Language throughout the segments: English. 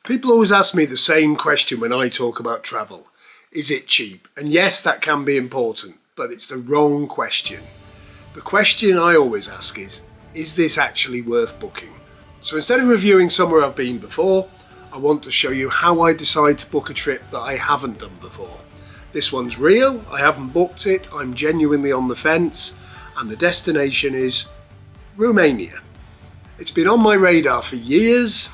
People always ask me the same question when I talk about travel. Is it cheap? And yes, that can be important, but it's the wrong question. The question I always ask is this actually worth booking? So instead of reviewing somewhere I've been before, I want to show you how I decide to book a trip that I haven't done before. This one's real, I haven't booked it, I'm genuinely on the fence, and the destination is Romania. It's been on my radar for years.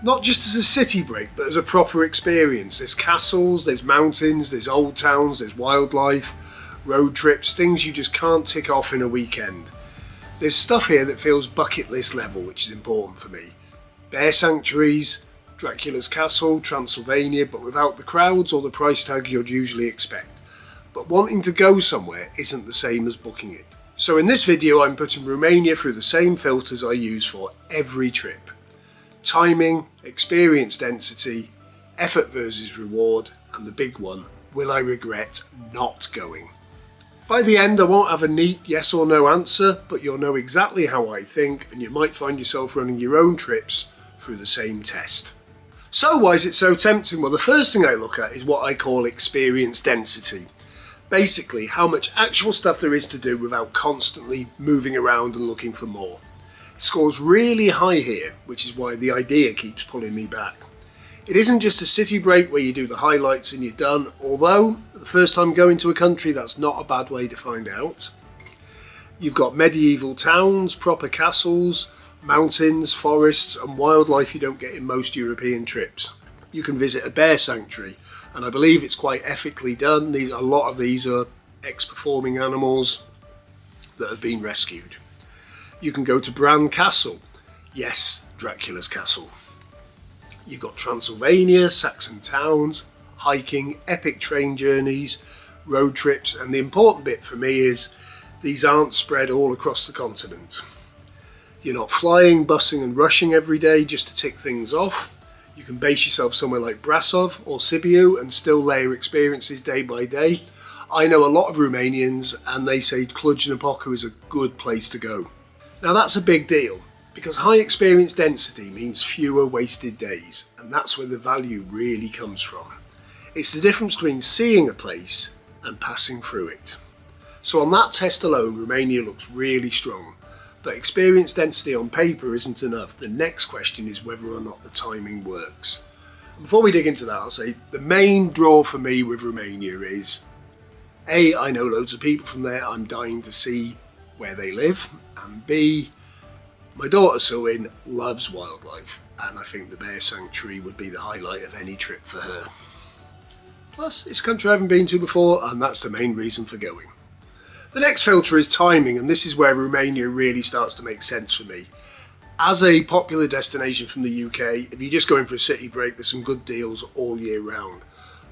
Not just as a city break, but as a proper experience. There's castles, there's mountains, there's old towns, there's wildlife, road trips, things you just can't tick off in a weekend. There's stuff here that feels bucket list level, which is important for me. Bear sanctuaries, Dracula's castle, Transylvania, but without the crowds or the price tag you'd usually expect. But wanting to go somewhere isn't the same as booking it. So in this video I'm putting Romania through the same filters I use for every trip. Timing, experience density, effort versus reward, and the big one, will I regret not going? By the end I won't have a neat yes or no answer, but you'll know exactly how I think and you might find yourself running your own trips through the same test. So why is it so tempting? Well, the first thing I look at is what I call experience density. Basically, how much actual stuff there is to do without constantly moving around and looking for more. It scores really high here, which is why the idea keeps pulling me back. It isn't just a city break where you do the highlights and you're done, although the first time going to a country that's not a bad way to find out. You've got medieval towns, proper castles, mountains, forests and wildlife you don't get in most European trips. You can visit a bear sanctuary and I believe it's quite ethically done. A lot of these are ex-performing animals that have been rescued. You can go to Bran Castle. Yes, Dracula's castle. You've got Transylvania, Saxon towns, hiking, epic train journeys, road trips, and the important bit for me is these aren't spread all across the continent. You're not flying, bussing and rushing every day just to tick things off. You can base yourself somewhere like Brasov or Sibiu and still layer experiences day by day. I know a lot of Romanians and they say Cluj-Napoca is a good place to go. Now that's a big deal because high experience density means fewer wasted days, and that's where the value really comes from. It's the difference between seeing a place and passing through it. So on that test alone, Romania looks really strong, but experience density on paper isn't enough. The next question is whether or not the timing works. And before we dig into that, I'll say the main draw for me with Romania is A, I know loads of people from there, I'm dying to see where they live, and B, my daughter Suin loves wildlife and I think the bear sanctuary would be the highlight of any trip for her. Plus it's a country I haven't been to before and that's the main reason for going. The next filter is timing, and this is where Romania really starts to make sense for me. As a popular destination from the UK, if you're just going for a city break, there's some good deals all year round.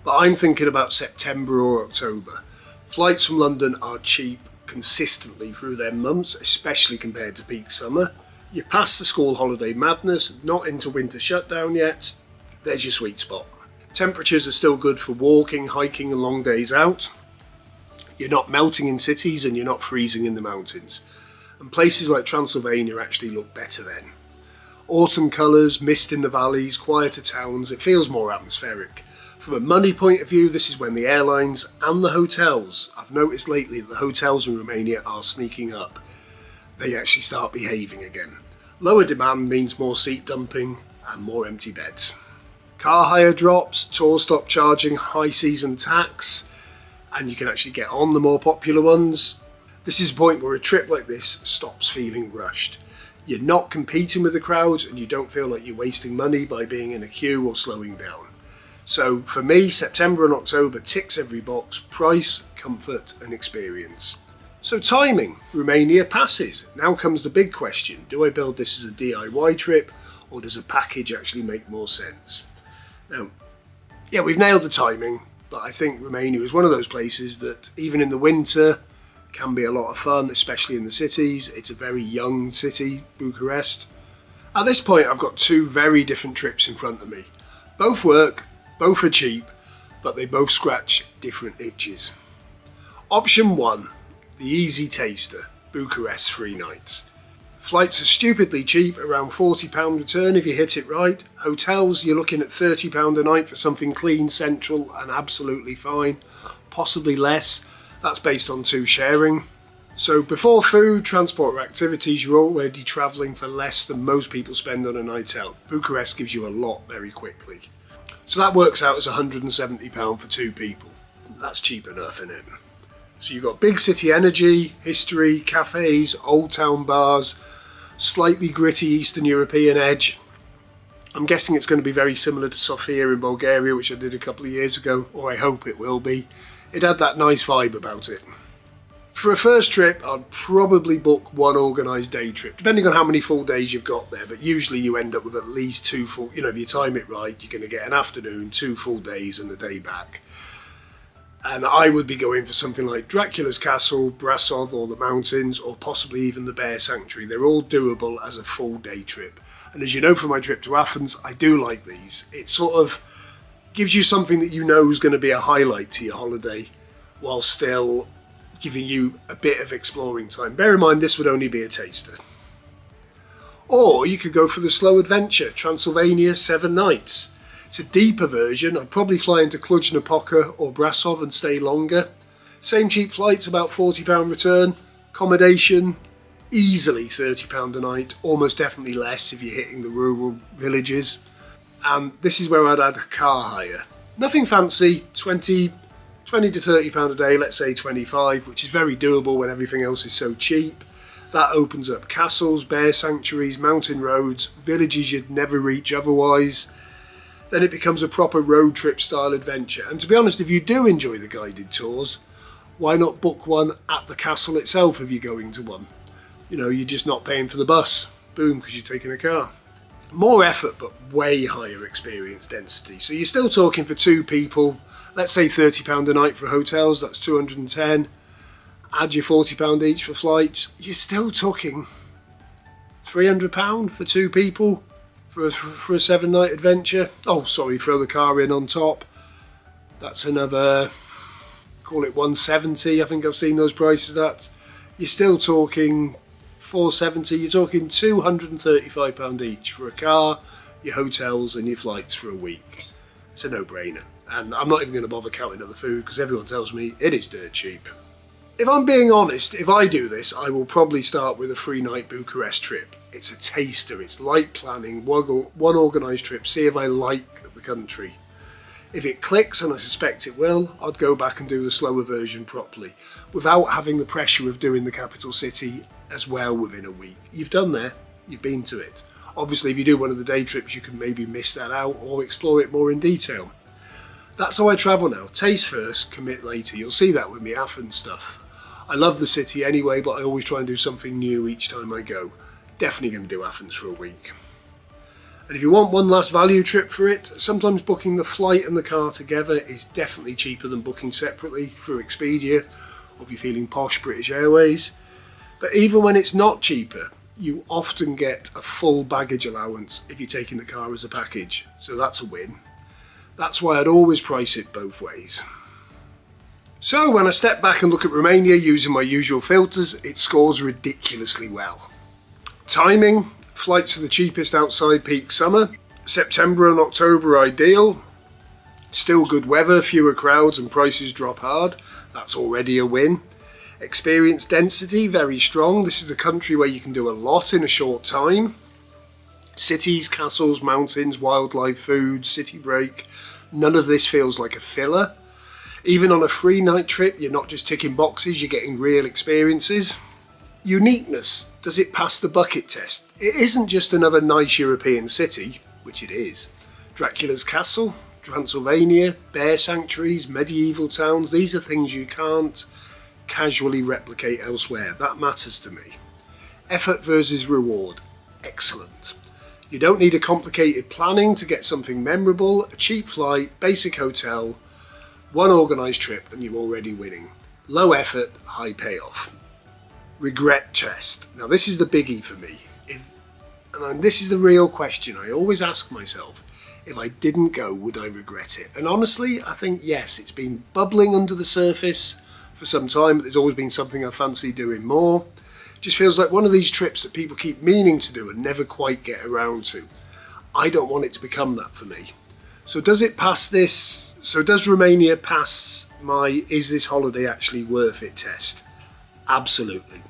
But I'm thinking about September or October. Flights from London are cheap consistently through their months, especially compared to peak summer. You're past the school holiday madness, not into winter shutdown yet. There's your sweet spot. Temperatures are still good for walking, hiking and long days out. You're not melting in cities and you're not freezing in the mountains. And places like Transylvania actually look better then. Autumn colours, mist in the valleys, quieter towns, it feels more atmospheric. From a money point of view, this is when the airlines and the hotels, I've noticed lately that the hotels in Romania are sneaking up. They actually start behaving again. Lower demand means more seat dumping and more empty beds. Car hire drops, tours stop charging high season tax, and you can actually get on the more popular ones. This is a point where a trip like this stops feeling rushed. You're not competing with the crowds and you don't feel like you're wasting money by being in a queue or slowing down. So for me, September and October ticks every box: price, comfort and experience. So timing, Romania passes. Now comes the big question: do I build this as a DIY trip or does a package actually make more sense? Now, yeah, we've nailed the timing, but I think Romania is one of those places that even in the winter can be a lot of fun, especially in the cities. It's a very young city, Bucharest. At this point, I've got two very different trips in front of me. Both work, both are cheap, but they both scratch different itches. Option 1, the easy taster, Bucharest 3 nights. Flights are stupidly cheap, around £40 return if you hit it right. Hotels, you're looking at £30 a night for something clean, central and absolutely fine. Possibly less. That's based on 2 sharing. So before food, transport or activities, you're already travelling for less than most people spend on a night out. Bucharest gives you a lot very quickly. So that works out as £170 for 2 people. That's cheap enough, isn't it? So you've got big city energy, history, cafes, old town bars, slightly gritty Eastern European edge. I'm guessing it's going to be very similar to Sofia in Bulgaria, which I did a couple of years ago, or I hope it will be. It had that nice vibe about it. For a first trip, I'd probably book 1 organised day trip, depending on how many full days you've got there, but usually you end up with at least 2 full, if you time it right, you're going to get an afternoon, 2 full days and a day back. And I would be going for something like Dracula's Castle, Brasov or the mountains, or possibly even the Bear Sanctuary. They're all doable as a full day trip. And as you know from my trip to Athens, I do like these. It sort of gives you something that you know is going to be a highlight to your holiday, while still giving you a bit of exploring time. Bear in mind, this would only be a taster. Or you could go for the slow adventure, Transylvania 7 nights. It's a deeper version. I'd probably fly into Cluj-Napoca or Brasov and stay longer. Same cheap flights, about £40 return. Accommodation, easily £30 a night, almost definitely less if you're hitting the rural villages. And this is where I'd add a car hire. Nothing fancy, 20 to £30 a day, let's say 25, which is very doable when everything else is so cheap. That opens up castles, bear sanctuaries, mountain roads, villages you'd never reach otherwise. Then it becomes a proper road trip style adventure. And to be honest, if you do enjoy the guided tours, why not book one at the castle itself if you're going to one? You're just not paying for the bus. Boom, because you're taking a car. More effort, but way higher experience density. So you're still talking for 2 people, let's say £30 a night for hotels, that's 210. Add your £40 each for flights, you're still talking £300 for 2 people. For a 7-night adventure. Oh, sorry, throw the car in on top. That's another, call it 170. I think I've seen those prices at. You're still talking 470. You're talking £235 each for a car, your hotels and your flights for a week. It's a no-brainer. And I'm not even going to bother counting up the food because everyone tells me it is dirt cheap. If I'm being honest, if I do this, I will probably start with a 3-night Bucharest trip. It's a taster, it's light planning, one organised trip, see if I like the country. If it clicks, and I suspect it will, I'd go back and do the slower version properly, without having the pressure of doing the capital city as well within a week. You've done there, you've been to it. Obviously, if you do one of the day trips, you can maybe miss that out or explore it more in detail. That's how I travel now. Taste first, commit later. You'll see that with me Athens stuff. I love the city anyway, but I always try and do something new each time I go. Definitely going to do Athens for a week. And if you want one last value trip for it, sometimes booking the flight and the car together is definitely cheaper than booking separately through Expedia, or if you're feeling posh, British Airways. But even when it's not cheaper, you often get a full baggage allowance if you're taking the car as a package, so that's a win. That's why I'd always price it both ways. So when I step back and look at Romania using my usual filters, it scores ridiculously well. Timing, flights are the cheapest outside peak summer. September and October ideal. Still good weather, fewer crowds and prices drop hard. That's already a win. Experience density, very strong. This is a country where you can do a lot in a short time. Cities, castles, mountains, wildlife, food, city break. None of this feels like a filler. Even on a 3-night trip, you're not just ticking boxes, you're getting real experiences. Uniqueness, does it pass the bucket test? It isn't just another nice European city, which it is. Dracula's Castle, Transylvania, bear sanctuaries, medieval towns, these are things you can't casually replicate elsewhere. That matters to me. Effort versus reward, excellent. You don't need a complicated planning to get something memorable, a cheap flight, basic hotel, one organised trip and you're already winning. Low effort, high payoff. Regret chest. Now this is the biggie for me. And this is the real question I always ask myself. If I didn't go, would I regret it? And honestly, I think yes. It's been bubbling under the surface for some time, but there's always been something I fancy doing more. Just feels like one of these trips that people keep meaning to do and never quite get around to. I don't want it to become that for me. So does it pass this? So does Romania pass my is this holiday actually worth it test? Absolutely.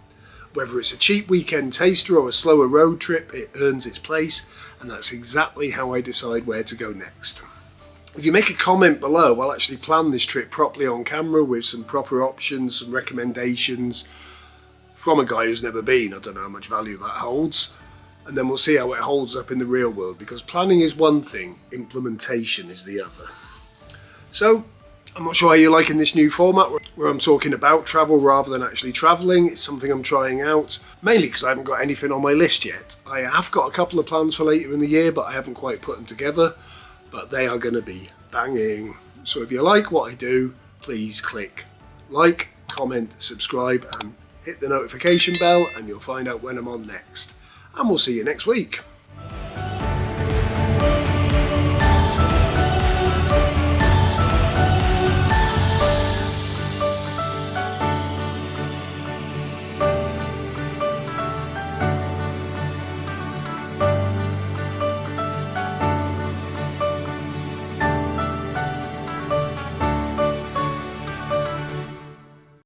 Whether it's a cheap weekend taster or a slower road trip, it earns its place, and that's exactly how I decide where to go next. If you make a comment below, I'll actually plan this trip properly on camera with some proper options, some recommendations from a guy who's never been. I don't know how much value that holds. And then we'll see how it holds up in the real world, because planning is one thing, implementation is the other. So, I'm not sure how you're liking this new format where I'm talking about travel rather than actually travelling. It's something I'm trying out, mainly because I haven't got anything on my list yet. I have got a couple of plans for later in the year, but I haven't quite put them together. But they are going to be banging. So if you like what I do, please click like, comment, subscribe, and hit the notification bell, and you'll find out when I'm on next. And we'll see you next week.